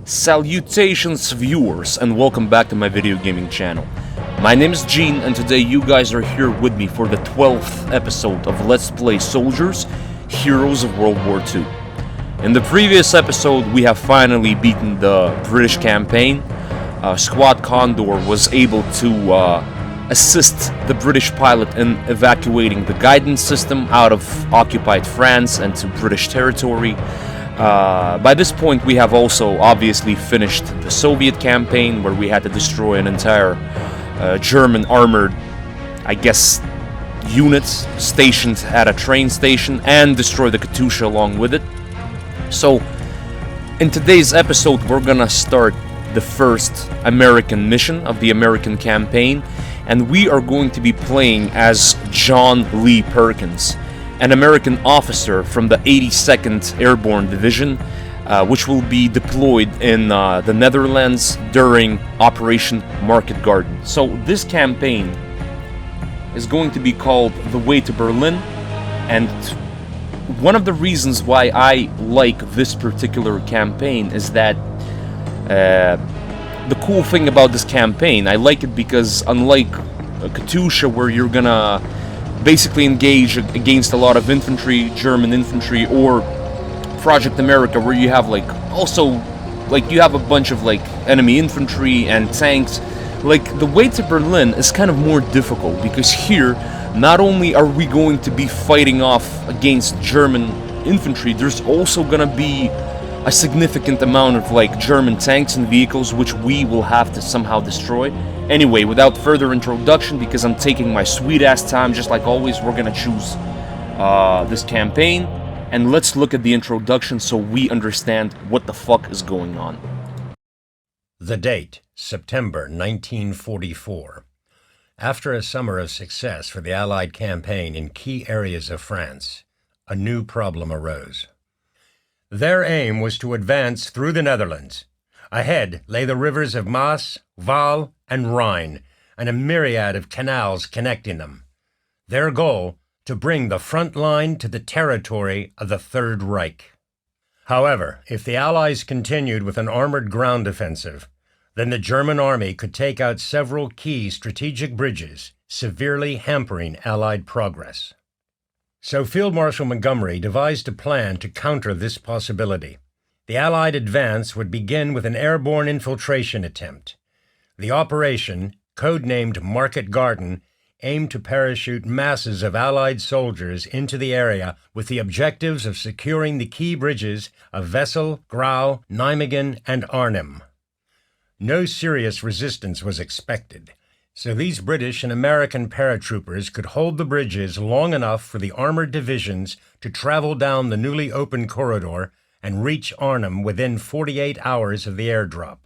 Salutations viewers, and welcome back to my video gaming channel. My name is Gene, and today you guys are here with me for the 12th episode of Let's Play Soldiers, Heroes of World War II. In the previous episode, we have finally beaten the British campaign. Squad Condor was able to assist the British pilot in evacuating the guidance system out of occupied France and to British territory. By this point, we have also obviously finished the Soviet campaign, where we had to destroy an entire German armored, unit stationed at a train station, and destroy the Katyusha along with it. So, in today's episode, we're gonna start the first American mission of the American campaign, and we are going to be playing as John Lee Perkins, an American officer from the 82nd Airborne Division, which will be deployed in the Netherlands during Operation Market Garden. So this campaign is going to be called The Way to Berlin, and one of the reasons why I like this particular campaign is that the cool thing about this campaign, I like it because unlike Katyusha, where you're gonna basically engage against a lot of infantry, German infantry, or Project America, where you have you have a bunch of enemy infantry and tanks. The Way to Berlin is kind of more difficult, because here not only are we going to be fighting off against German infantry, there's also gonna be a significant amount of German tanks and vehicles which we will have to somehow destroy. Anyway, without further introduction, because I'm taking my sweet ass time, just like always, we're gonna choose this campaign, and let's look at the introduction so we understand what the fuck is going on. The date, September 1944. After a summer of success for the Allied campaign in key areas of France, a new problem arose. Their aim was to advance through the Netherlands. Ahead lay the rivers of Maas, Waal, and Rhine, and a myriad of canals connecting them. Their goal, to bring the front line to the territory of the Third Reich. However, if the Allies continued with an armored ground offensive, then the German army could take out several key strategic bridges, severely hampering Allied progress. So Field Marshal Montgomery devised a plan to counter this possibility. The Allied advance would begin with an airborne infiltration attempt. The operation, codenamed Market Garden, aimed to parachute masses of Allied soldiers into the area with the objectives of securing the key bridges of Wesel, Grau, Nijmegen, and Arnhem. No serious resistance was expected, so these British and American paratroopers could hold the bridges long enough for the armored divisions to travel down the newly opened corridor and reach Arnhem within 48 hours of the airdrop.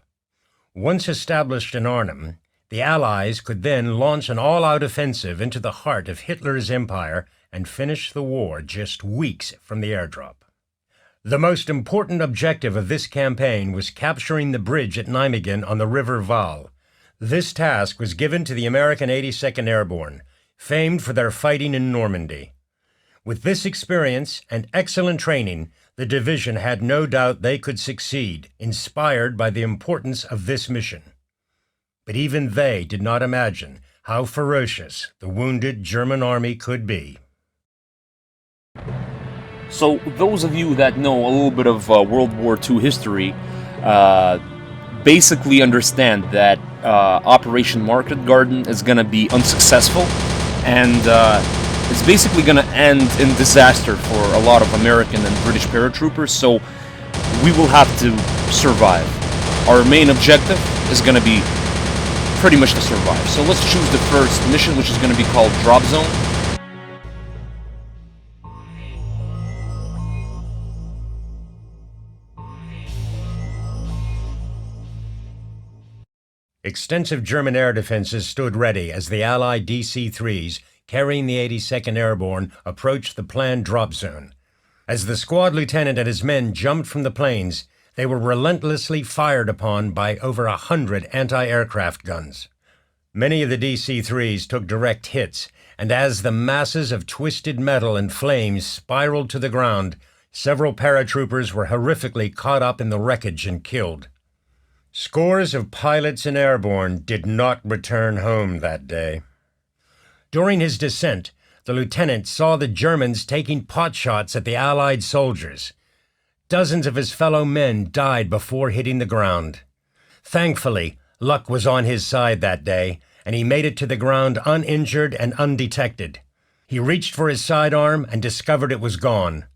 Once established in Arnhem, the Allies could then launch an all-out offensive into the heart of Hitler's empire and finish the war just weeks from the airdrop. The most important objective of this campaign was capturing the bridge at Nijmegen on the River Waal. This task was given to the American 82nd Airborne, famed for their fighting in Normandy. With this experience and excellent training, the division had no doubt they could succeed, inspired by the importance of this mission. But even they did not imagine how ferocious the wounded German army could be. So, those of you that know a little bit of World War II history basically understand that Operation Market Garden is going to be unsuccessful, and it's basically going to end in disaster for a lot of American and British paratroopers, so we will have to survive. Our main objective is going to be pretty much to survive. So let's choose the first mission, which is going to be called Drop Zone. Extensive German air defenses stood ready as the Allied DC-3s, carrying the 82nd Airborne, approached the planned drop zone. As the squad lieutenant and his men jumped from the planes, they were relentlessly fired upon by over 100 anti-aircraft guns. Many of the DC-3s took direct hits, and as the masses of twisted metal and flames spiraled to the ground, several paratroopers were horrifically caught up in the wreckage and killed. Scores of pilots and airborne did not return home that day. During his descent, the lieutenant saw the Germans taking potshots at the Allied soldiers. Dozens of his fellow men died before hitting the ground. Thankfully, luck was on his side that day, and he made it to the ground uninjured and undetected. He reached for his sidearm and discovered it was gone,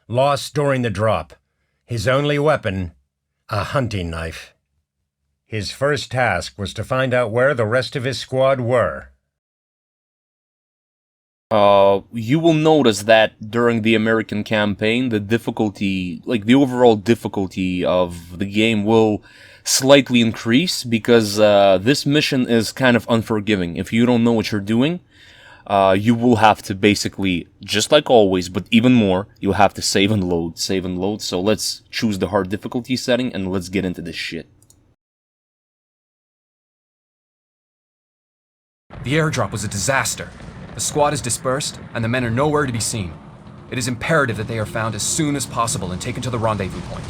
lost during the drop. His only weapon, a hunting knife. His first task was to find out where the rest of his squad were. You will notice that during the American campaign, the difficulty, like the overall difficulty of the game will slightly increase because this mission is kind of unforgiving. If you don't know what you're doing, you will have to basically, just like always, but even more, you'll have to save and load, save and load. So let's choose the hard difficulty setting and let's get into this shit. The airdrop was a disaster. The squad is dispersed, and the men are nowhere to be seen. It is imperative that they are found as soon as possible and taken to the rendezvous point.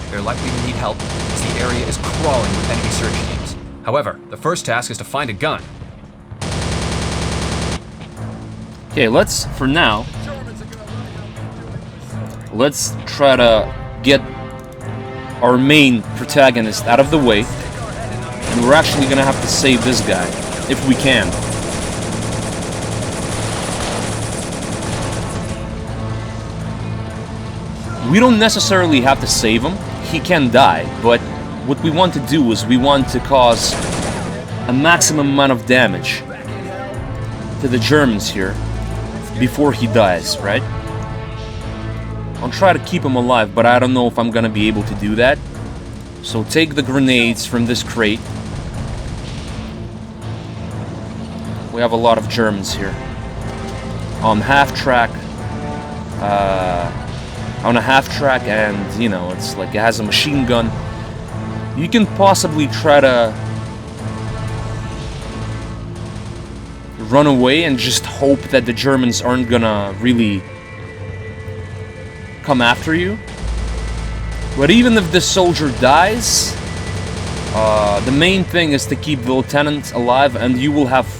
They're likely to need help, as the area is crawling with enemy search teams. However, the first task is to find a gun. Okay, let's, for now, let's try to get our main protagonist out of the way. And we're actually gonna have to save this guy, if we can. We don't necessarily have to save him. He can die, but what we want to do is we want to cause a maximum amount of damage to the Germans here before he dies, right? I'll try to keep him alive, but I don't know if I'm gonna be able to do that. So take the grenades from this crate. We have a lot of Germans here. On half-track, on a half-track, and, you know, it's like it has a machine gun. You can possibly try to run away and just hope that the Germans aren't gonna really come after you. But even if this soldier dies, the main thing is to keep the lieutenant alive, and you will have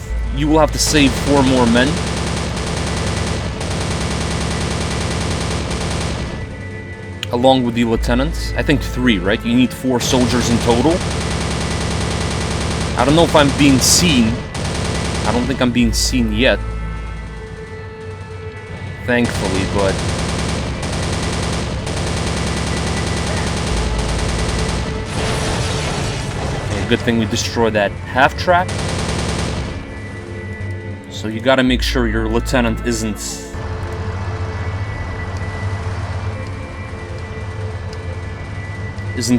to save 4 more men. Along with the lieutenant. I think 3, right? You need 4 soldiers in total. I don't know if I'm being seen. I don't think I'm being seen yet. Thankfully, but... okay, good thing we destroyed that half-track. So you gotta make sure your lieutenant isn't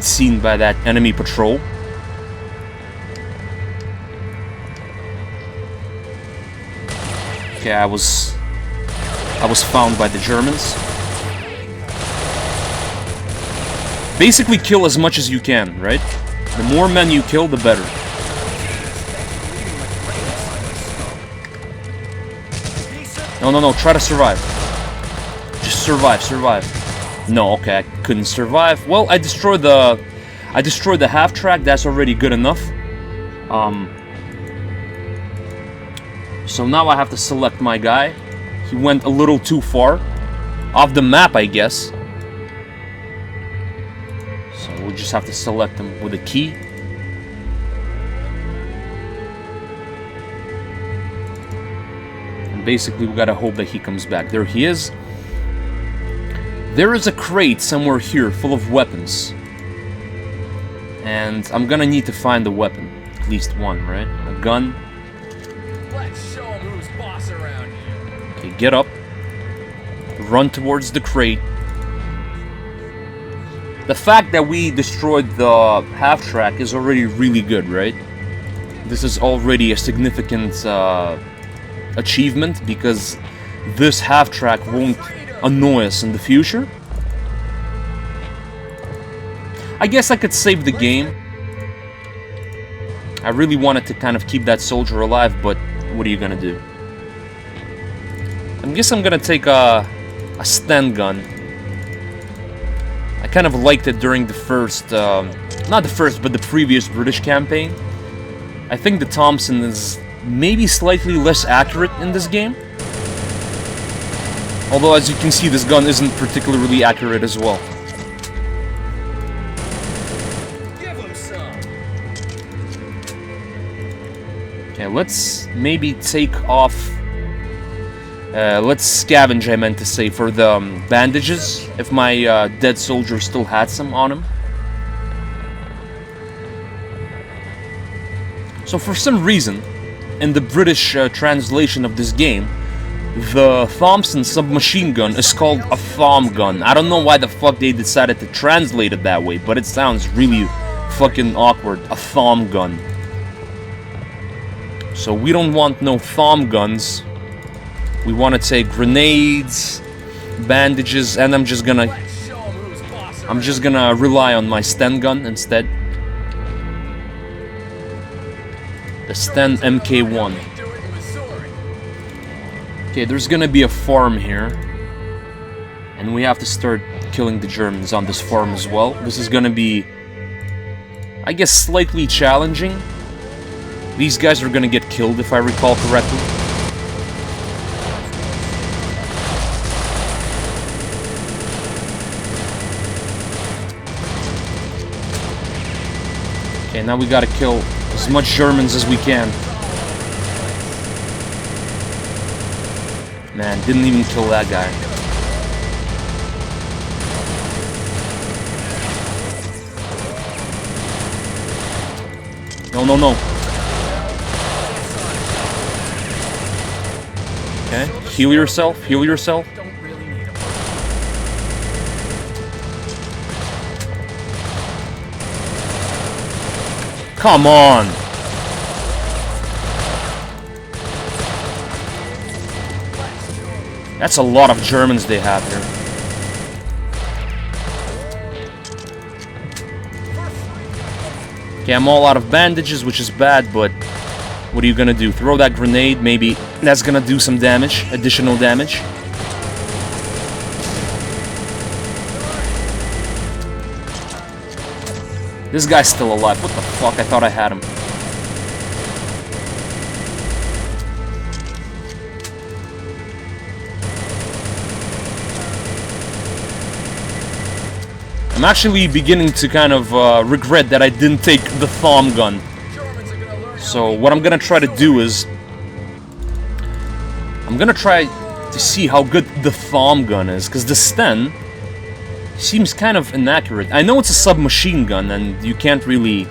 seen by that enemy patrol. Okay, I was found by the Germans. Basically kill as much as you can, right? The more men you kill, the better. No, try to survive. Just survive. No, okay, I couldn't survive. Well, I destroyed the half-track, that's already good enough. So now I have to select my guy. He went a little too far. Off the map, I guess. So we'll just have to select him with a key. And basically, we gotta hope that he comes back. There he is. There is a crate somewhere here full of weapons. And I'm gonna need to find a weapon. At least one, right? A gun. Let's show 'em who's boss around here. Okay, get up. Run towards the crate. The fact that we destroyed the half-track is already really good, right? This is already a significant achievement because this half-track won't annoy us in the future. I guess I could save the game. I really wanted to kind of keep that soldier alive, but what are you gonna do? I guess I'm gonna take a Sten gun. I kind of liked it during the first, not the first, but the previous British campaign. I think the Thompson is maybe slightly less accurate in this game. Although, as you can see, this gun isn't particularly accurate as well. Give him some. Okay, let's maybe take off... let's scavenge, I meant to say, for the bandages, if my dead soldier still had some on him. So for some reason, in the British translation of this game, the Thompson submachine gun is called a Thom gun. I don't know why the fuck they decided to translate it that way, but it sounds really fucking awkward. A Thom gun. So we don't want no Thom guns. We want to take grenades, bandages, and I'm just gonna rely on my Sten gun instead. The Sten MK1. Okay, there's gonna be a farm here, and we have to start killing the Germans on this farm as well. This is gonna be, I guess, slightly challenging. These guys are gonna get killed, if I recall correctly. Okay, now we gotta kill as much Germans as we can. Man, didn't even kill that guy. No, no, no. Okay, heal yourself, heal yourself. Come on! That's a lot of Germans they have here. Okay, I'm all out of bandages, which is bad, but what are you gonna do? Throw that grenade, maybe that's gonna do some damage, additional damage. This guy's still alive. What the fuck? I thought I had him. I'm actually beginning to kind of regret that I didn't take the Thom gun. So what I'm gonna try to do is... I'm gonna try to see how good the Thom gun is, because the Sten seems kind of inaccurate. I know it's a submachine gun, and you can't really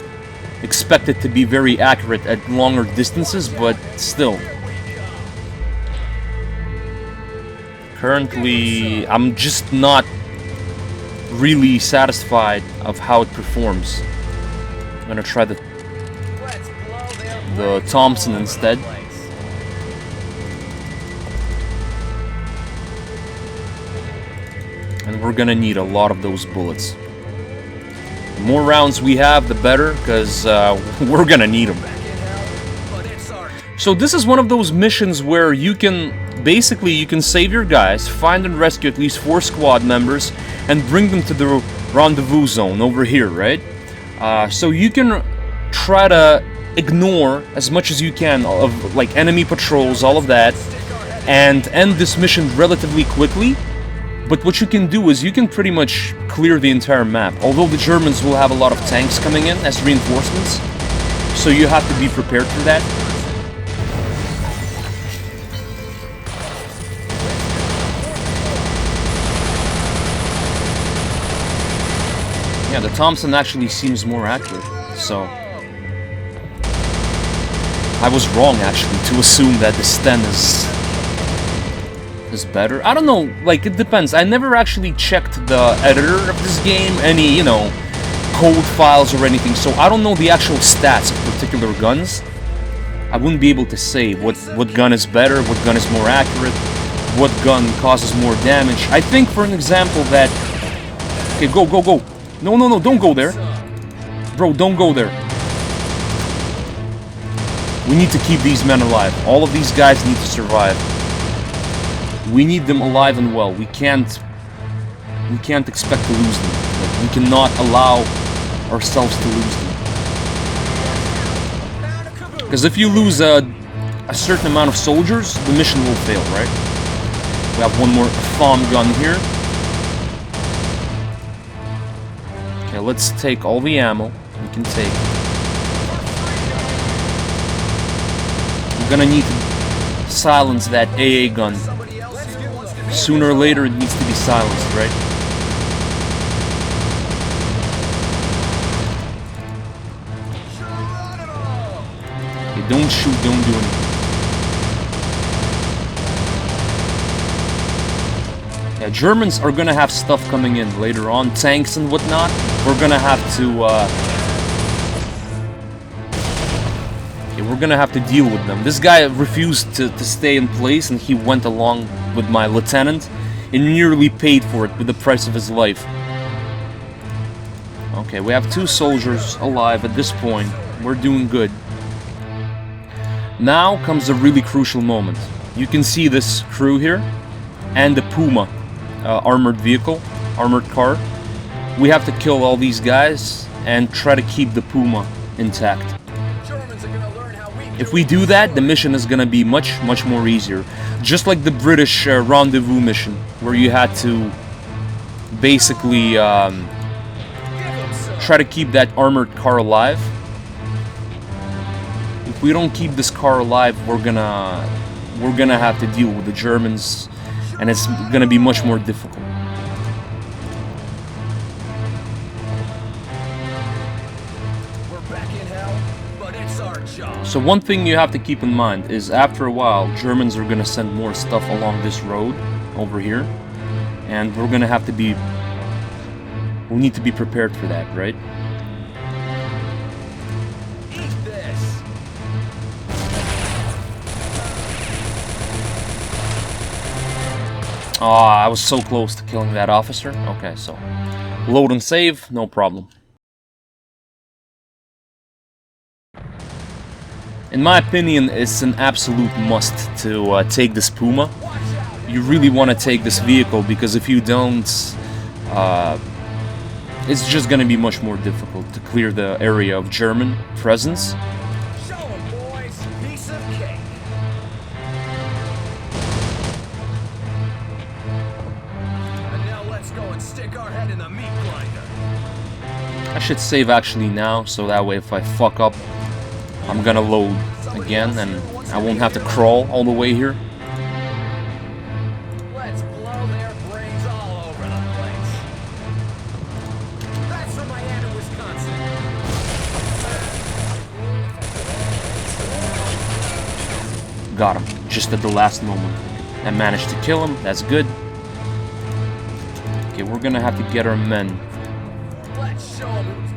expect it to be very accurate at longer distances, but still. Currently, I'm just not really satisfied of how it performs. I'm gonna try the Thompson instead. And we're gonna need a lot of those bullets. The more rounds we have, the better, because we're gonna need them. So this is one of those missions where you can, basically, you can save your guys, find and rescue at least 4 squad members, and bring them to the rendezvous zone over here, right? So you can try to ignore as much as you can of, like, enemy patrols, all of that, and end this mission relatively quickly. But what you can do is you can pretty much clear the entire map, although the Germans will have a lot of tanks coming in as reinforcements, so you have to be prepared for that. Yeah, the Thompson actually seems more accurate, so... I was wrong, actually, to assume that the Sten is better. I don't know, like, it depends. I never actually checked the editor of this game, any, you know, code files or anything, so I don't know the actual stats of particular guns. I wouldn't be able to say what gun is better, what gun is more accurate, what gun causes more damage. I think, for an example, that... Okay, go, go, go. No, no, no, don't go there. Bro, don't go there. We need to keep these men alive. All of these guys need to survive. We need them alive and well. We can't expect to lose them. Like, we cannot allow ourselves to lose them. Because if you lose a certain amount of soldiers, the mission will fail, right? We have one more foam gun here. Okay, let's take all the ammo we can take. We're gonna need to silence that AA gun. Sooner or later it needs to be silenced, right? Okay, don't shoot, don't do anything. Yeah, Germans are gonna have stuff coming in later on, tanks and whatnot. We're gonna have to, we're gonna have to deal with them. This guy refused to stay in place, and he went along with my lieutenant and nearly paid for it with the price of his life. Okay, we have 2 soldiers alive at this point. We're doing good. Now comes a really crucial moment. You can see this crew here and the Puma armored vehicle, armored car. We have to kill all these guys and try to keep the Puma intact. If we do that, the mission is gonna be much more easier. Just like the British rendezvous mission, where you had to basically try to keep that armored car alive. If we don't keep this car alive, we're gonna have to deal with the Germans, and it's gonna be much more difficult. So one thing you have to keep in mind is after a while, Germans are gonna send more stuff along this road over here, and we're gonna have to be, we need to be prepared for that, right? Eat this. Ah, I was so close to killing that officer. Okay, so load and save, no problem. In my opinion, it's an absolute must to take this Puma. You really want to take this vehicle, because if you don't, it's just going to be much more difficult to clear the area of German presence. Show 'em, boys. Piece of cake. And now let's go and stick our head in the meat grinder. I should save actually now, so that way if I fuck up, I'm gonna load again and I won't have to crawl all the way here. Let's blow their brains all over the place. That's from my aunt in Wisconsin. Got him, just at the last moment. I managed to kill him, that's good. Okay, we're gonna have to get our men. Let's show 'em who's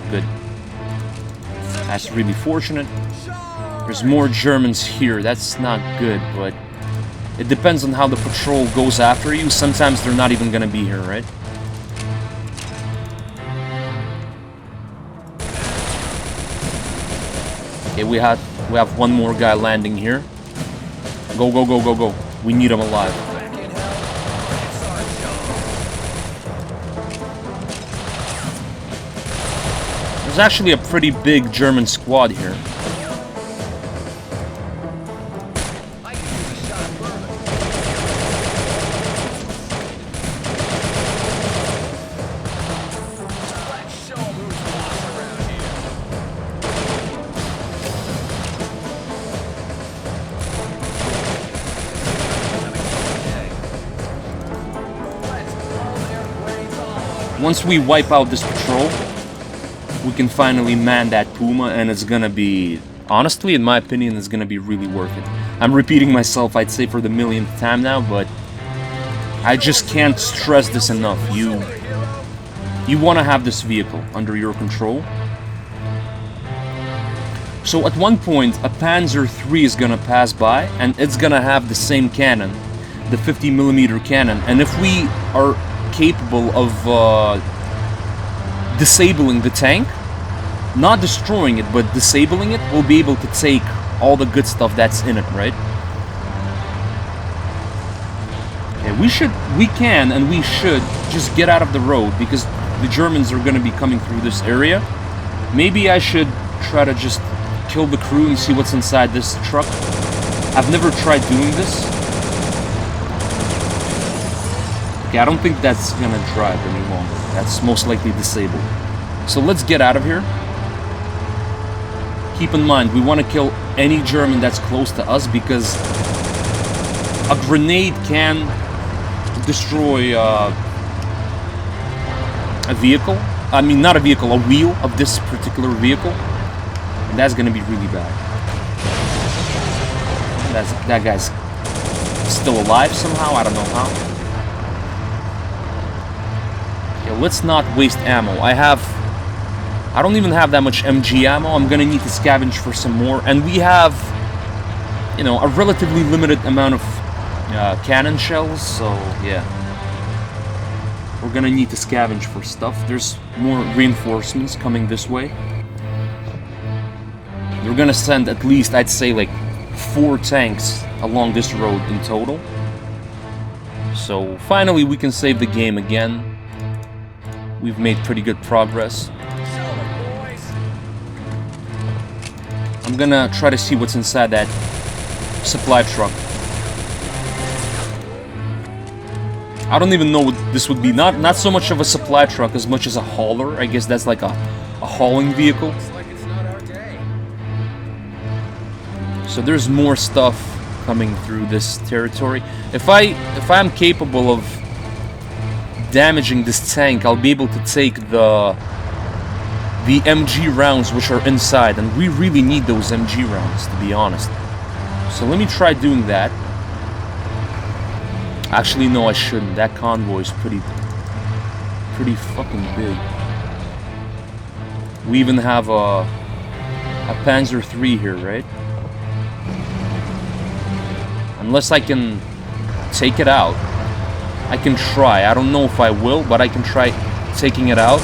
Good. That's really fortunate. There's more Germans here, that's not good, but it depends on how the patrol goes after you. Sometimes they're not even gonna be here, right? Okay, we have one more guy landing here. Go, go, go, go, go. We need him alive. back in hell. It's our job. There's actually a pretty big German squad here. I can use a shot of bourbon. Let's show 'em who's boss around here. Let's blow their brains all over. Once we wipe out this patrol, we can finally man that Puma, and it's gonna be, honestly, in my opinion, it's gonna be really worth it. I'm repeating myself, I'd say for the millionth time now, but I just can't stress this enough. You want to have this vehicle under your control. So at one point, a Panzer III is gonna pass by, and it's gonna have the same cannon, the 50mm cannon, and if we are capable of disabling the tank, not destroying it, but disabling it, we'll be able to take all the good stuff that's in it, right? Okay, We can and we should just get out of the road because the Germans are going to be coming through this area. Maybe I should try to just kill the crew and see what's inside this truck. I've never tried doing this. Okay, I don't think that's going to drive any longer. That's most likely disabled. So let's get out of here. Keep in mind, we want to kill any German that's close to us because a grenade can destroy a vehicle. I mean, not a vehicle, a wheel of this particular vehicle. And that's going to be really bad. That guy's still alive somehow. I don't know how. Okay, let's not waste ammo. I don't even have that much MG ammo. I'm going to need to scavenge for some more. And we have, you know, a relatively limited amount of cannon shells. So, yeah. We're gonna need to scavenge for stuff. There's more reinforcements coming this way. We're gonna send at least, I'd say, like 4 tanks along this road in total. So finally we can save the game again. We've made pretty good progress. I'm gonna try to see what's inside that supply truck. I don't even know what this would be. Not so much of a supply truck as much as a hauler. I guess that's like a hauling vehicle. So there's more stuff coming through this territory. If I'm capable of damaging this tank, I'll be able to take the MG rounds which are inside, and we really need those MG rounds, to be honest. So let me try doing that. Actually, no, I shouldn't. That convoy is pretty fucking big. We even have a Panzer III here, right? Unless I can take it out. I can try. I don't know if I will, but I can try taking it out.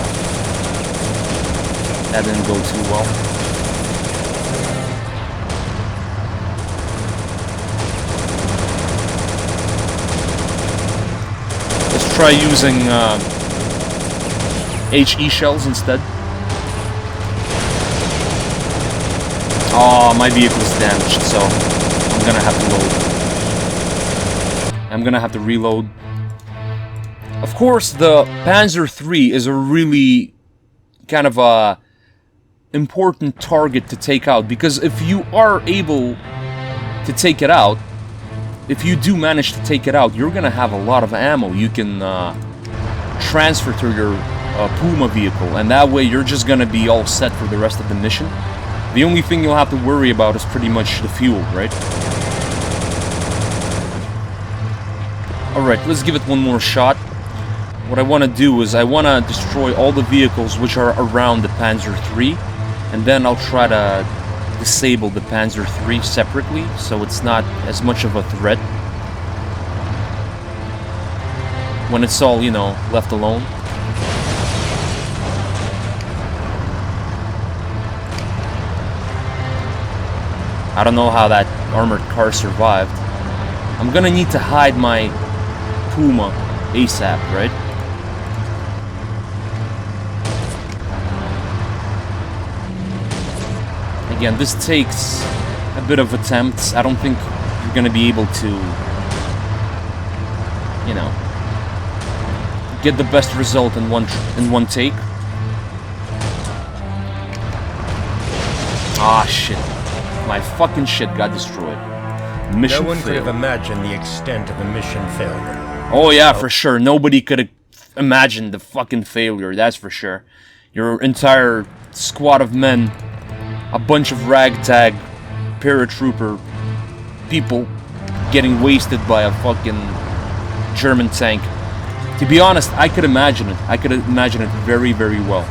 That didn't go too well. Try using HE shells instead. Oh, my vehicle is damaged, so I'm gonna have to load. I'm gonna have to reload. Of course, the Panzer III is a really kind of a important target to take out, because if you are able to take it out, if you do manage to take it out, you're gonna have a lot of ammo you can transfer to your Puma vehicle, and that way you're just gonna be all set for the rest of the mission. The only thing you'll have to worry about is pretty much the fuel, right? Alright, let's give it one more shot. What I want to do is I want to destroy all the vehicles which are around the Panzer III, and then I'll try to disable the Panzer III separately, so it's not as much of a threat when it's all, you know, left alone. I don't know how that armored car survived. I'm gonna need to hide my Puma ASAP, right? Again, this takes a bit of attempts. I don't think you're gonna be able to, you know, get the best result in one take. Ah, shit. My fucking shit got destroyed. Mission No one could failed. have imagined the extent of the mission failure. Oh yeah, for sure. Nobody could have imagined the fucking failure, that's for sure. Your entire squad of men, a bunch of ragtag paratrooper people getting wasted by a fucking German tank. To be honest, I could imagine it. I could imagine it very, very well.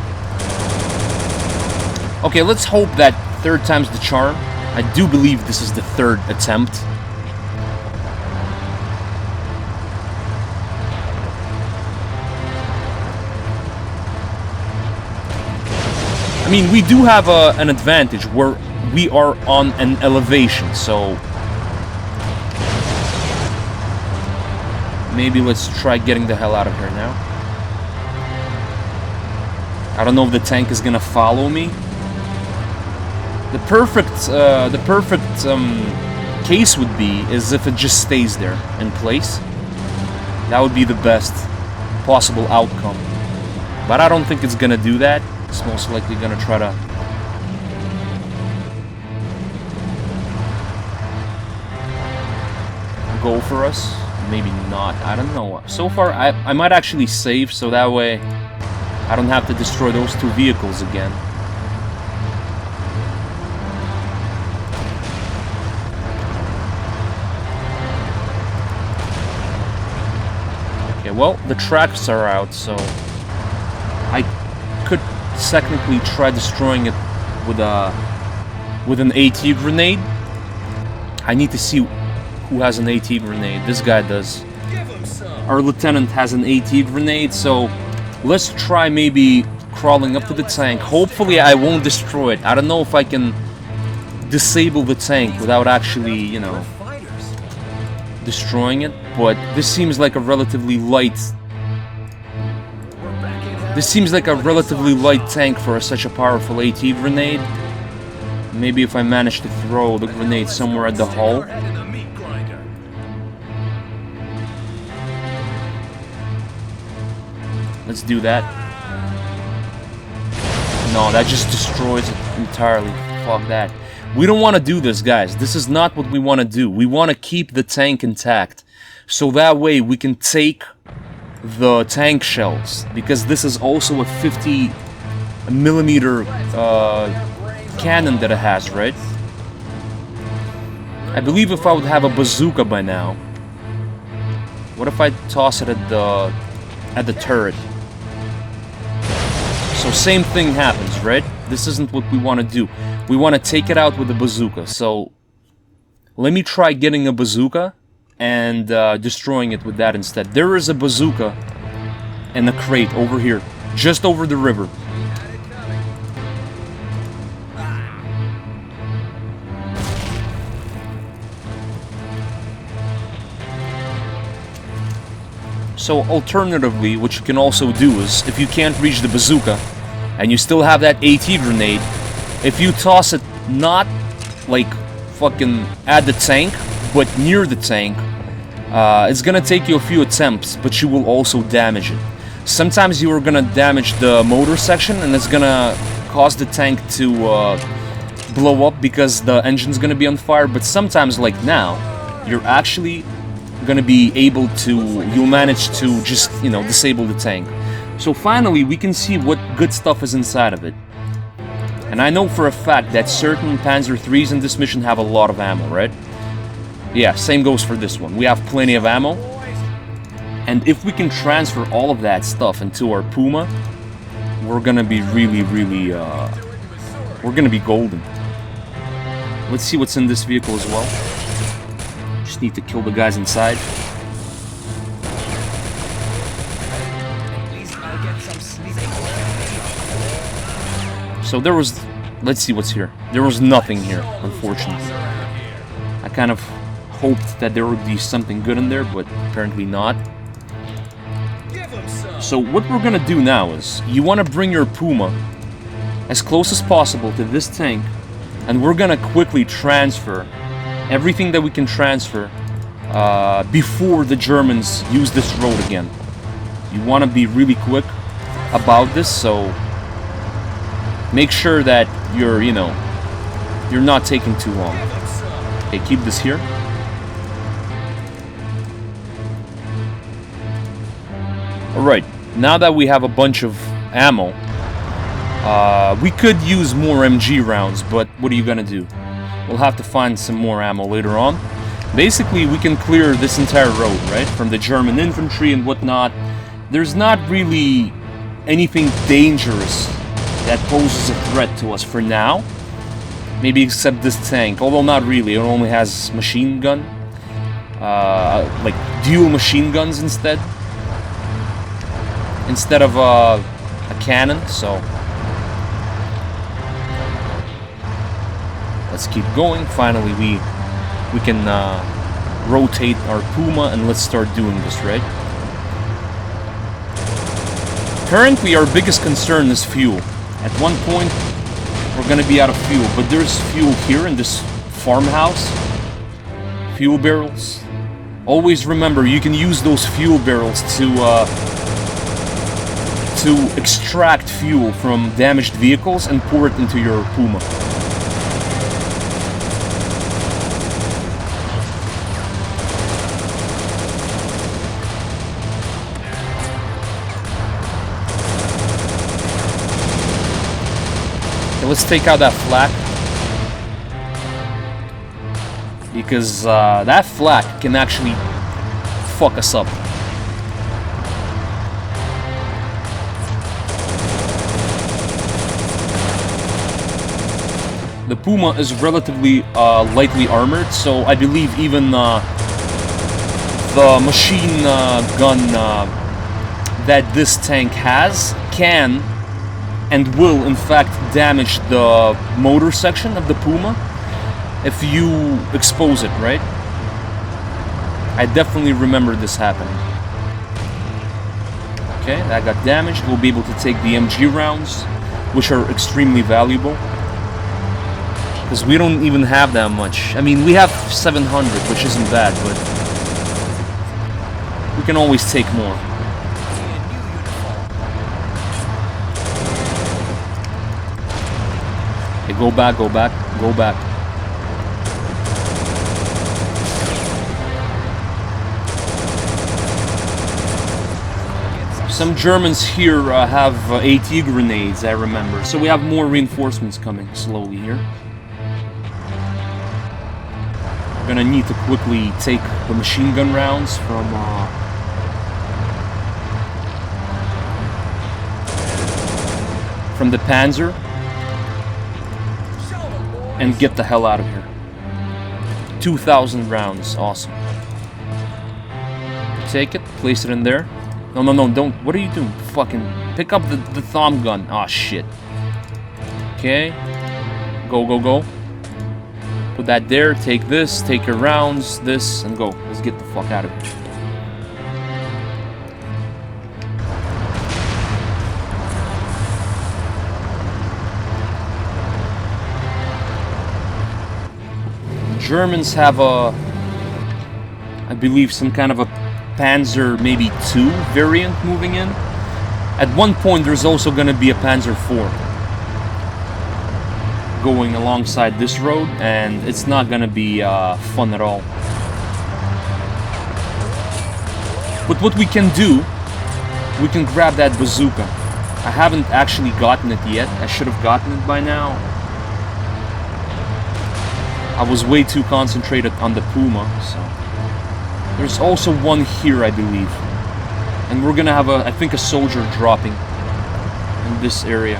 Okay, let's hope that third time's the charm. I do believe this is the third attempt. I mean, we do have an advantage where we are on an elevation, so Maybe let's try getting the hell out of here now. I don't know if the tank is gonna follow me. The perfect case would be is if it just stays there in place. That would be the best possible outcome. But I don't think it's gonna do that. It's most likely gonna try to go for us. Maybe not. I don't know. So far, I might actually save, so that way I don't have to destroy those two vehicles again. Okay, well, the tracks are out, so I could technically try destroying it with an AT grenade. I need to see who has an AT grenade. This guy does. Our lieutenant has an AT grenade, so let's try maybe crawling up to the tank. Hopefully I won't destroy it. I don't know if I can disable the tank without actually, you know, destroying it, but this seems like a relatively light... This seems like a relatively light tank for such a powerful AT grenade. Maybe if I manage to throw the grenade somewhere at the hull. Let's do that. No, that just destroys it entirely. Fuck that. We don't want to do this, guys. This is not what we want to do. We want to keep the tank intact. So that way we can take the tank shells. Because this is also a 50mm cannon that it has, right? I believe if I would have a bazooka by now. What if I toss it at the turret? So same thing happens, right? This isn't what we want to do. We want to take it out with a bazooka. So let me try getting a bazooka and destroying it with that instead. There is a bazooka in a crate over here, just over the river. So alternatively, what you can also do is, if you can't reach the bazooka, and you still have that AT grenade, if you toss it not, like, fucking at the tank, but near the tank, it's gonna take you a few attempts, but you will also damage it. Sometimes you are gonna damage the motor section, and it's gonna cause the tank to blow up because the engine's gonna be on fire, but sometimes, like now, you're actually gonna be able to, you'll manage to just, you know, disable the tank. So finally, we can see what good stuff is inside of it. And I know for a fact that certain Panzer IIIs in this mission have a lot of ammo, right? Yeah, same goes for this one. We have plenty of ammo. And if we can transfer all of that stuff into our Puma, we're gonna be really, we're gonna be golden. Let's see what's in this vehicle as well. Just need to kill the guys inside. So there was... Let's see what's here. There was nothing here, unfortunately. I kind of hoped that there would be something good in there, but apparently not. So what we're gonna do now is, you want to bring your Puma as close as possible to this tank, and we're gonna quickly transfer everything that we can transfer before the Germans use this road again. You want to be really quick about this, so make sure that you're, you know, you're not taking too long. Okay, keep this here. Alright, now that we have a bunch of ammo, we could use more MG rounds, but what are you gonna do? We'll have to find some more ammo later on. Basically, we can clear this entire road, right? From the German infantry and whatnot. There's not really anything dangerous that poses a threat to us for now. Maybe except this tank, although not really. It only has machine gun. Like dual machine guns instead. Instead of a cannon, so... Let's keep going. Finally, we can rotate our Puma and let's start doing this, right? Currently, our biggest concern is fuel. At one point, we're gonna be out of fuel, but there's fuel here in this farmhouse. Fuel barrels. Always remember, you can use those fuel barrels to extract fuel from damaged vehicles and pour it into your Puma. Okay, let's take out that flak. Because that flak can actually fuck us up. The Puma is relatively lightly armored, so I believe even the machine gun that this tank has can and will in fact damage the motor section of the Puma if you expose it, right? I definitely remember this happening. Okay, that got damaged. We'll be able to take the MG rounds, which are extremely valuable. Because we don't even have that much. I mean, we have 700, which isn't bad, but we can always take more. Okay, go back, go back, go back. Some Germans here have AT grenades, I remember. So we have more reinforcements coming slowly here. We're gonna need to quickly take the machine gun rounds from the Panzer and get the hell out of here. 2,000 rounds, awesome. Take it, place it in there. No, no, no, don't. What are you doing? Fucking pick up the thumb gun. Ah, shit. Okay. Go, go, go. Put that there. Take this. Take your rounds. This. And go. Let's get the fuck out of here. The Germans have a... I believe some kind of a Panzer maybe 2 variant moving in. At one point there's also going to be a Panzer 4 going alongside this road, and it's not going to be fun at all. But what we can do, we can grab that bazooka. I haven't actually gotten it yet. I should have gotten it by now. I was way too concentrated on the Puma, so... There's also one here, I believe. And we're gonna have I think a soldier dropping in this area.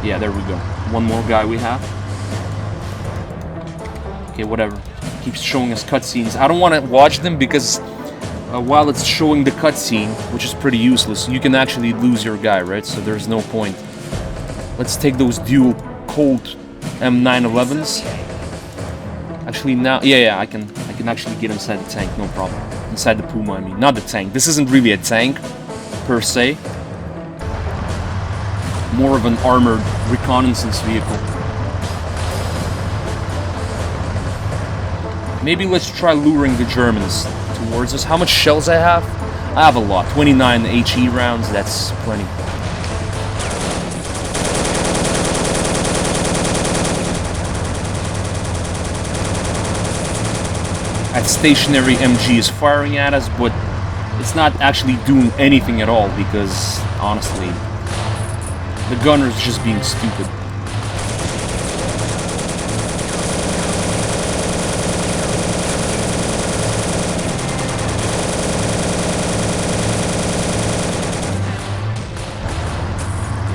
Yeah, there we go. One more guy we have. Okay, whatever. Keeps showing us cutscenes. I don't want to watch them because while it's showing the cutscene, which is pretty useless, you can actually lose your guy, right? So there's no point. Let's take those dual Colt M911s. Actually, now, yeah, I can actually get inside the tank, no problem. Inside the Puma, I mean, not the tank. This isn't really a tank, per se. More of an armored reconnaissance vehicle. Maybe let's try luring the Germans towards us. How much shells I have? I have a lot. 29 HE rounds, that's plenty. That stationary MG is firing at us, but it's not actually doing anything at all because, honestly, the gunner's just being stupid.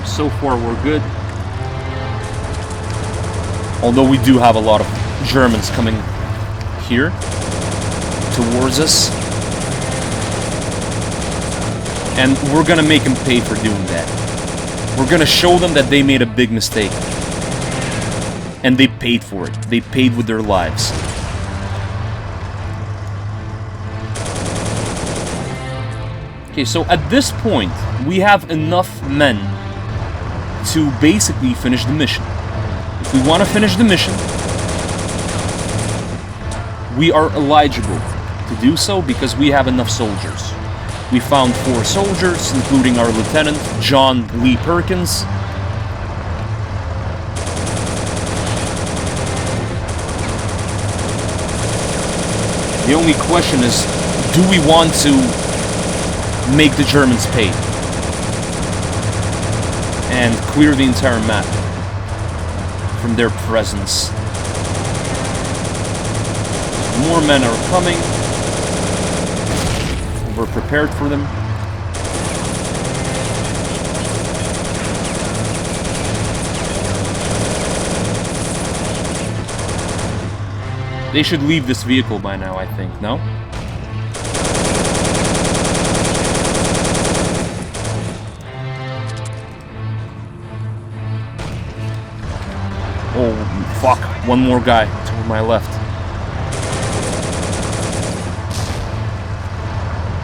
So far, we're good. Although we do have a lot of Germans coming here towards us, and we're gonna make them pay for doing that. We're gonna show them that they made a big mistake, and they paid for it. They paid with their lives. Okay, so at this point, we have enough men to basically finish the mission. If we want to finish the mission, we are eligible to do so because we have enough soldiers. We found 4 soldiers, including our lieutenant, John Lee Perkins. The only question is, do we want to make the Germans pay? And clear the entire map from their presence. More men are coming. We're prepared for them. They should leave this vehicle by now, I think, no? Oh, fuck. One more guy to my left.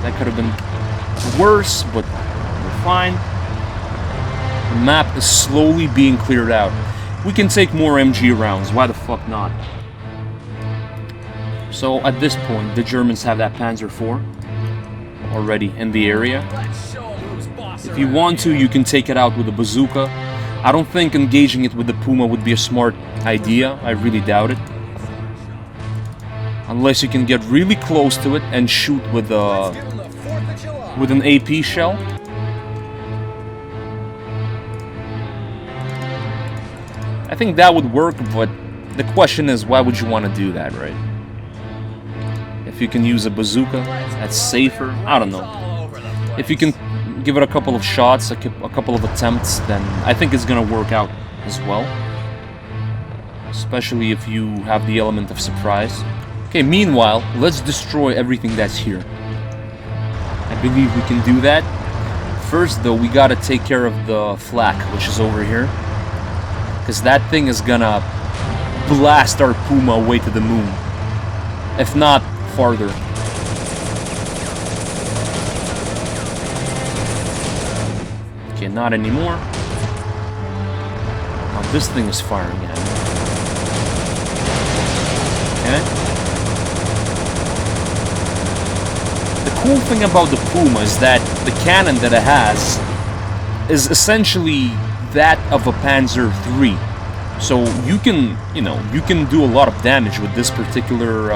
That could have been worse, but we're fine. The map is slowly being cleared out. We can take more MG rounds, why the fuck not? So at this point, the Germans have that Panzer IV already in the area. If you want to, you can take it out with a bazooka. I don't think engaging it with the Puma would be a smart idea. I really doubt it. Unless you can get really close to it and shoot with an AP shell. I think that would work, but the question is, why would you want to do that, right? If you can use a bazooka, that's safer. I don't know. If you can give it a couple of shots, a couple of attempts, then I think it's gonna work out as well. Especially if you have the element of surprise. Okay, meanwhile, let's destroy everything that's here. I believe we can do that. First, though, we gotta take care of the flak, which is over here. Because that thing is gonna blast our Puma away to the moon. If not, farther. Okay, not anymore. Now this thing is firing at me. Okay. The cool thing about the Puma is that the cannon that it has is essentially that of a Panzer III. So you can, you can do a lot of damage with this particular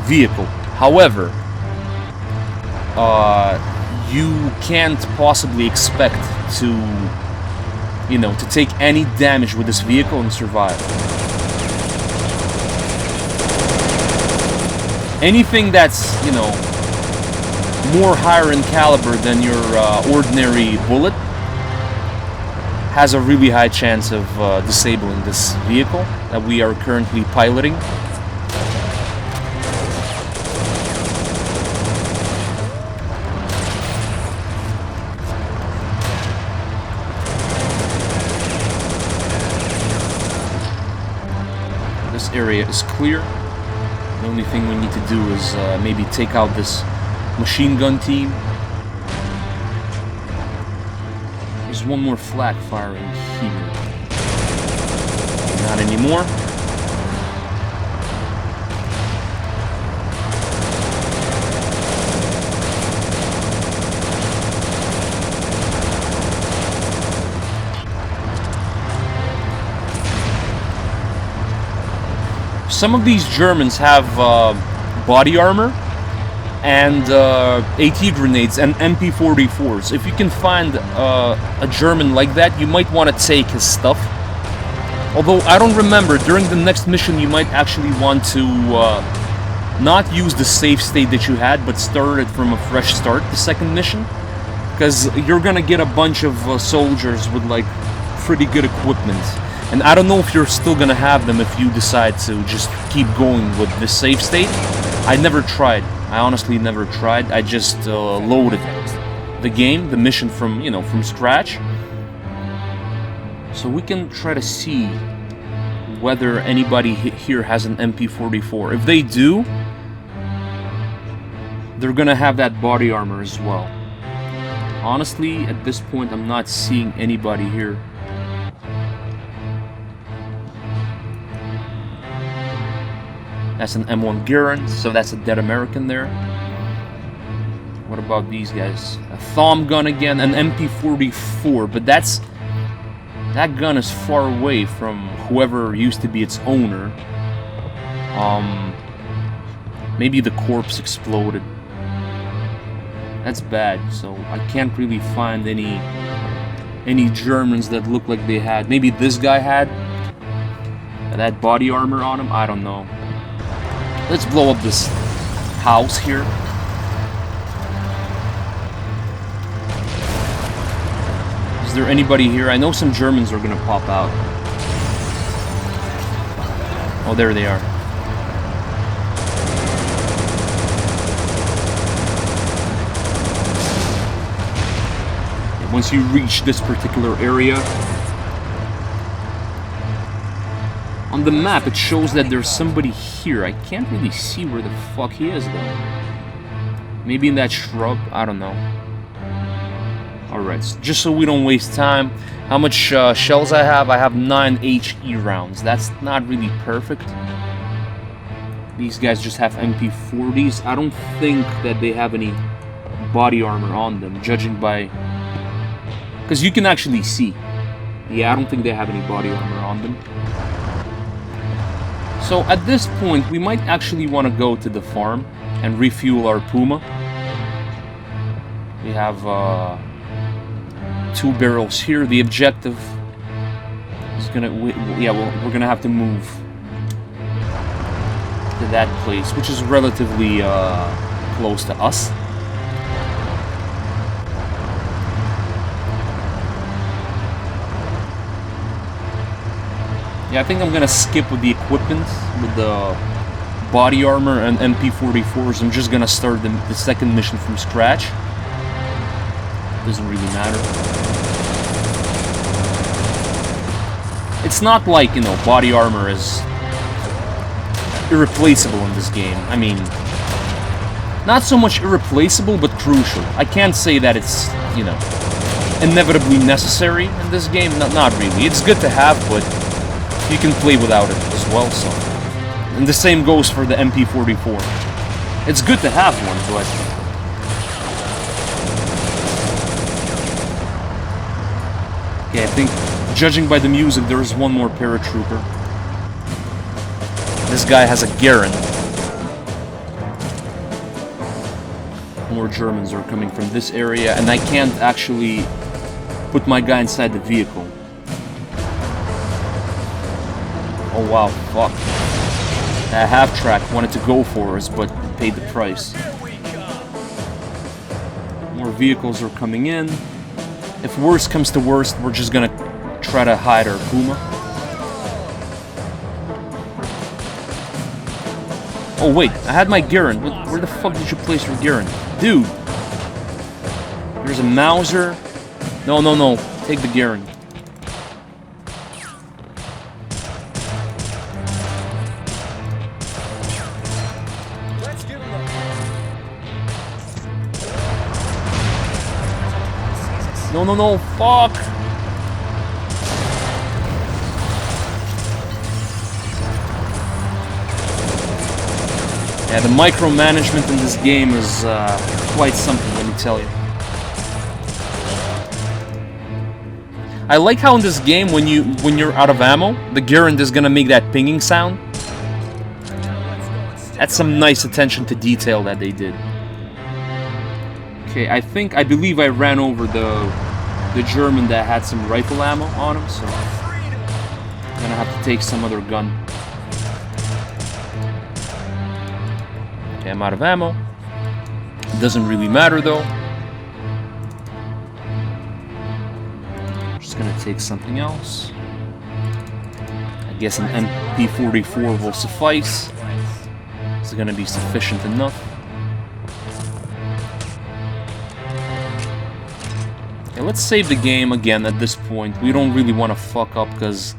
vehicle. However, you can't possibly expect to, to take any damage with this vehicle and survive. Anything that's, more higher in caliber than your ordinary bullet has a really high chance of disabling this vehicle that we are currently piloting. This area is clear. The only thing we need to do is maybe take out this machine gun team. There's one more flak firing here. Not anymore. Some of these Germans have body armor and AT grenades and MP44s. If you can find a German like that, you might want to take his stuff. Although I don't remember, during the next mission you might actually want to not use the save state that you had, but start it from a fresh start, the second mission. Because you're gonna get a bunch of soldiers with like pretty good equipment. And I don't know if you're still gonna have them if you decide to just keep going with the save state. I never tried. I honestly never tried. I just loaded the game, the mission from, from scratch. So we can try to see whether anybody here has an MP44. If they do, they're gonna have that body armor as well. honestly, at this point, I'm not seeing anybody here. That's an M1 Garand, so that's a dead American there. What about these guys? A thumb gun again, an MP44, but that gun is far away from whoever used to be its owner. Maybe the corpse exploded. That's bad, so I can't really find any Germans that look like they had. Maybe this guy had that body armor on him, I don't know. Let's blow up this house here. Is there anybody here? I know some Germans are gonna pop out. Oh, there they are. And once you reach this particular area, on the map, it shows that there's somebody here. I can't really see where the fuck he is, though. Maybe in that shrub? I don't know. Alright, so just so we don't waste time, how much shells I have? I have 9 HE rounds. That's not really perfect. These guys just have MP40s. I don't think that they have any body armor on them, judging by... because you can actually see. Yeah, I don't think they have any body armor on them. So at this point, we might actually want to go to the farm and refuel our Puma. We have 2 barrels here. The objective is gonna... we're gonna have to move to that place, which is relatively close to us. Yeah, I think I'm gonna skip with the equipment, with the body armor and MP44s. I'm just gonna start the second mission from scratch. Doesn't really matter. It's not like, you know, body armor is irreplaceable in this game. I mean, not so much irreplaceable, but crucial. I can't say that it's, you know, inevitably necessary in this game. Not really. It's good to have, but you can play without it as well, so. And the same goes for the MP44. It's good to have one, but... okay, I think, judging by the music, there is one more paratrooper. This guy has a Garand. More Germans are coming from this area, and I can't actually put my guy inside the vehicle. Oh wow, fuck. That half-track wanted to go for us, but paid the price. More vehicles are coming in. If worst comes to worst, we're just gonna try to hide our Puma. Oh wait, I had my Garand. Where the fuck did you place your Garand? Dude! There's a Mauser. No, no, no. Take the Garand. No, no, no, fuck! Yeah, the micromanagement in this game is quite something, let me tell you. I like how in this game, when you're out of ammo, the Garand is gonna make that pinging sound. That's some nice attention to detail that they did. Okay, I believe I ran over the German that had some rifle ammo on him, so I'm gonna have to take some other gun. Okay, I'm out of ammo. It doesn't really matter though. I'm just gonna take something else. I guess an MP44 will suffice. It's gonna be sufficient enough. Okay, let's save the game again at this point. We don't really want to fuck up because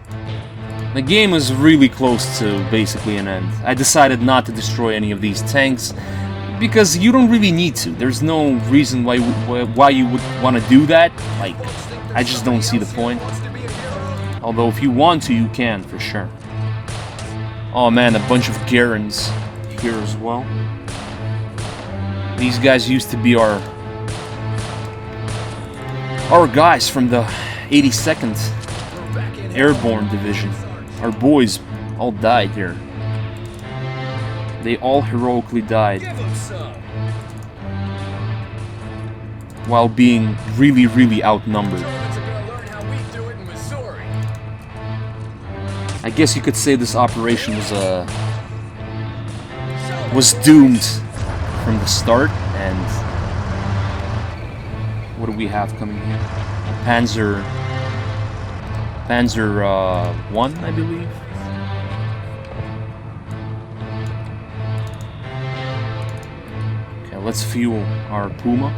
the game is really close to basically an end. I decided not to destroy any of these tanks. because you don't really need to. There's no reason why you would want to do that. Like, I just don't see the point. Although if you want to, you can, for sure. Oh man, a bunch of Garens here as well. These guys used to be our guys from the 82nd Airborne Division. Our boys all died here. They all heroically died while being really, really outnumbered. I guess you could say this operation was doomed from the start. And what do we have coming here? Panzer 1, I believe. Okay, let's fuel our Puma.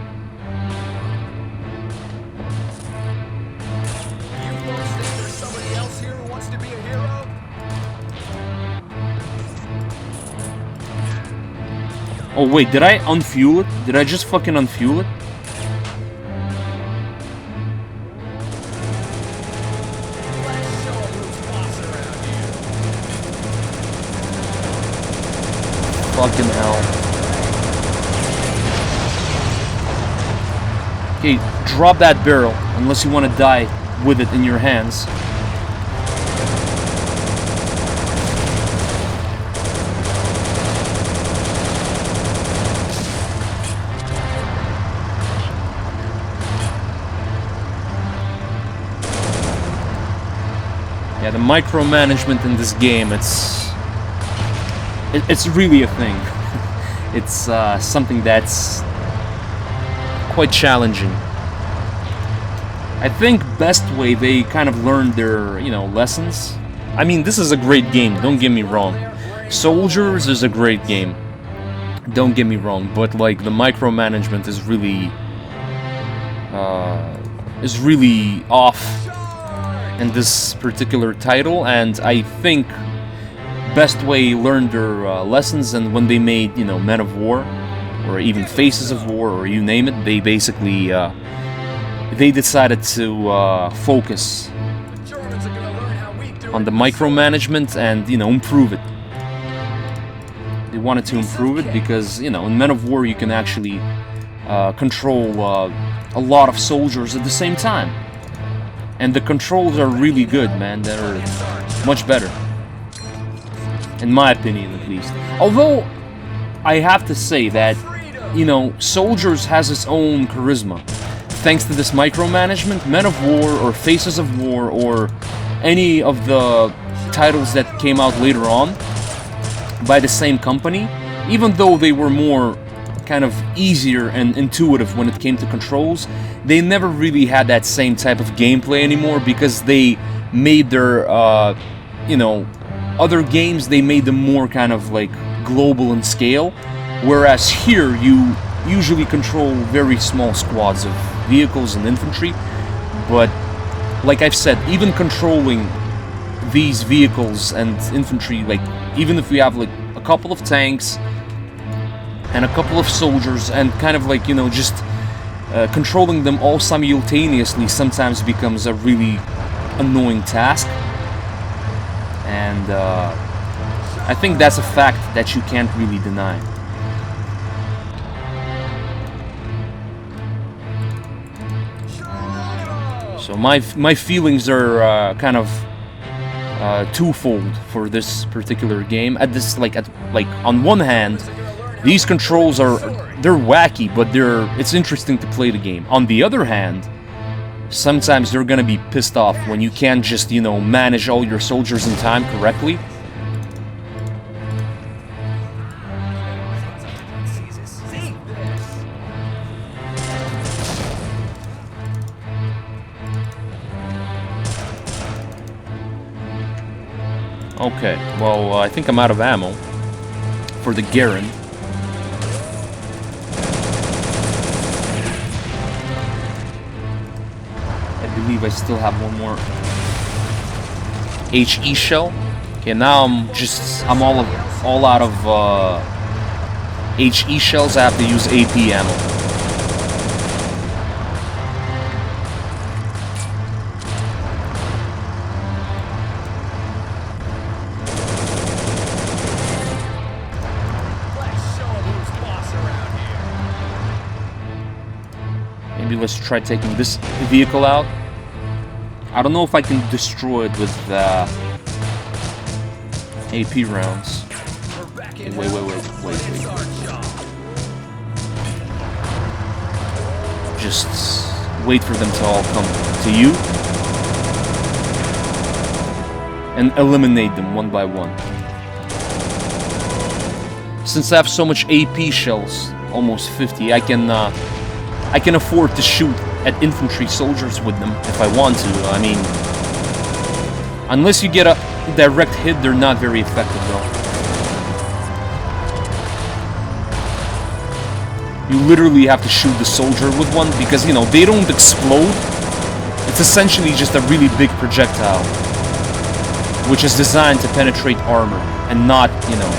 Oh wait, did I unfuel it? Did I just fucking unfuel it? Fucking hell. Okay, drop that barrel, unless you want to die with it in your hands. Yeah, the micromanagement in this game, it's really a thing. It's something that's quite challenging. I think best way they kind of learned their, lessons. I mean, this is a great game, don't get me wrong. Soldiers is a great game, don't get me wrong, but like the micromanagement is really off in this particular title, and I think best way learned their lessons, and when they made, Men of War, or even Faces of War, or you name it, they basically they decided to focus on the micromanagement and improve it. They wanted to improve it because in Men of War you can actually control a lot of soldiers at the same time. And the controls are really good, man. They're much better. In my opinion, at least. Although, I have to say that, Soldiers has its own charisma. Thanks to this micromanagement, Men of War, or Faces of War, or any of the titles that came out later on by the same company, even though they were more kind of easier and intuitive when it came to controls, they never really had that same type of gameplay anymore, because they made their, other games, they made them more kind of like global in scale, whereas here you usually control very small squads of vehicles and infantry. But like I've said, even controlling these vehicles and infantry, like even if we have like a couple of tanks and a couple of soldiers, and kind of like, just controlling them all simultaneously sometimes becomes a really annoying task. And I think that's a fact that you can't really deny. So my feelings are kind of twofold for this particular game. On one hand, these controls they're wacky, but it's interesting to play the game. On the other hand, sometimes they're gonna be pissed off when you can't just, manage all your soldiers in time correctly. Okay, well, I think I'm out of ammo for the Garen. I believe I still have one more HE shell. Okay, now I'm all out of HE shells, I have to use AP ammo. Maybe let's try taking this vehicle out. I don't know if I can destroy it with AP rounds. Okay, wait. Just wait for them to all come to you. And eliminate them one by one. Since I have so much AP shells, almost 50, I can afford to shoot at infantry soldiers with them if I want to. I mean, unless you get a direct hit, they're not very effective though. You literally have to shoot the soldier with one because, you know, they don't explode. It's essentially just a really big projectile, which is designed to penetrate armor and not, you know,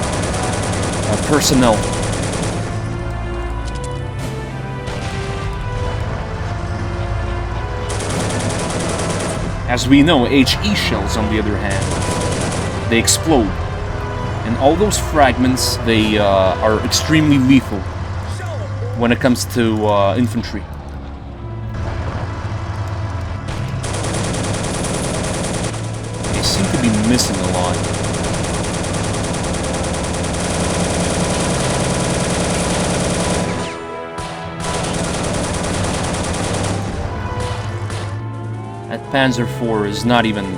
personnel. As we know, HE shells, on the other hand, they explode. And all those fragments, they are extremely lethal when it comes to infantry. They seem to be missing a lot. That Panzer IV is not even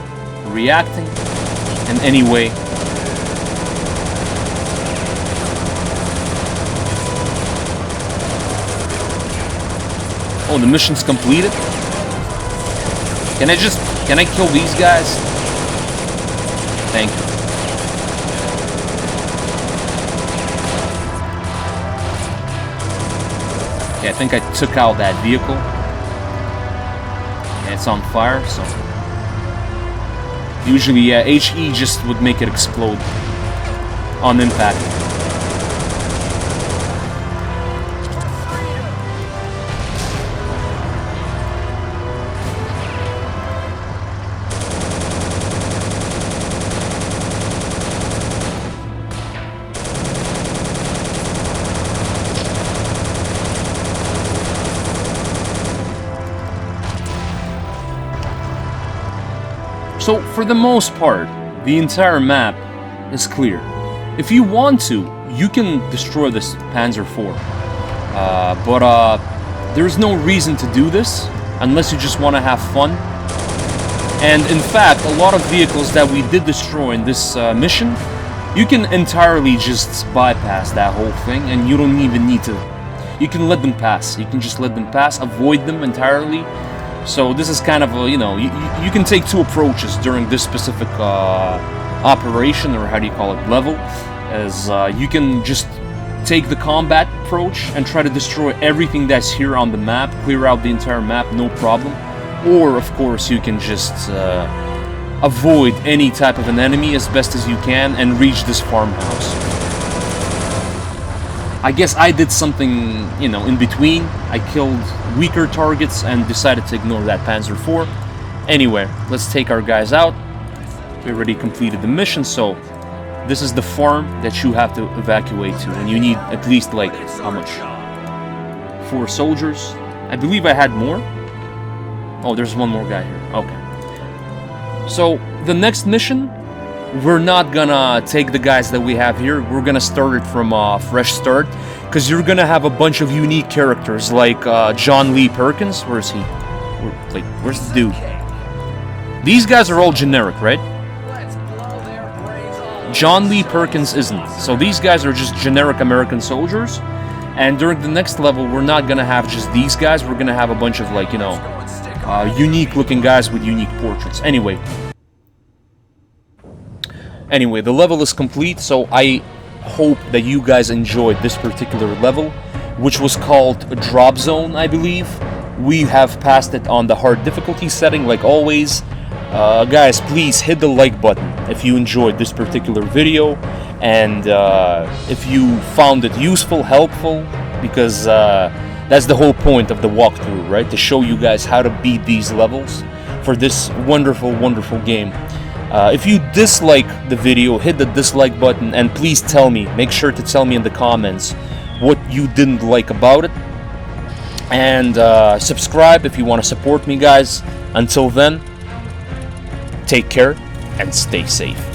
reacting in any way. Oh, the mission's completed? Can I kill these guys? Thank you. Okay, I think I took out that vehicle. And it's on fire, so... Usually, yeah, HE just would make it explode on impact. So, for the most part, the entire map is clear. If you want to, you can destroy this Panzer IV. But there's no reason to do this, unless you just want to have fun. And in fact, a lot of vehicles that we did destroy in this mission, you can entirely just bypass that whole thing, and you don't even need to... You can let them pass. You can just let them pass, avoid them entirely. So this is kind of a, you know, you can take two approaches during this specific operation, or how do you call it, level, as you can just take the combat approach and try to destroy everything that's here on the map, clear out the entire map, no problem. Or, of course, you can just avoid any type of an enemy as best as you can and reach this farmhouse. I guess I did something, you know, in between. I killed weaker targets and decided to ignore that Panzer IV. Anyway, let's take our guys out. We already completed the mission, so this is the farm that you have to evacuate to, and you need at least, like, how much? 4 soldiers. I believe I had more. Oh, there's one more guy here. Okay. So, the next mission, we're not gonna take the guys that we have here. We're gonna start it from a fresh start, because you're gonna have a bunch of unique characters, like John Lee Perkins. Where is he? Where's the dude? These guys are all generic, right? John Lee Perkins isn't. So these guys are just generic American soldiers. And during the next level, we're not gonna have just these guys. We're gonna have a bunch of, like, you know, unique-looking guys with unique portraits. Anyway, the level is complete, so I hope that you guys enjoyed this particular level, which was called Drop Zone, I believe. We have passed it on the hard difficulty setting, like always. Guys, please hit the like button if you enjoyed this particular video. And if you found it useful, helpful, because that's the whole point of the walkthrough, right? To show you guys how to beat these levels for this wonderful, wonderful game. If you dislike the video, hit the dislike button, and please tell me, make sure to tell me in the comments what you didn't like about it. And subscribe if you want to support me, guys. Until then, take care and stay safe.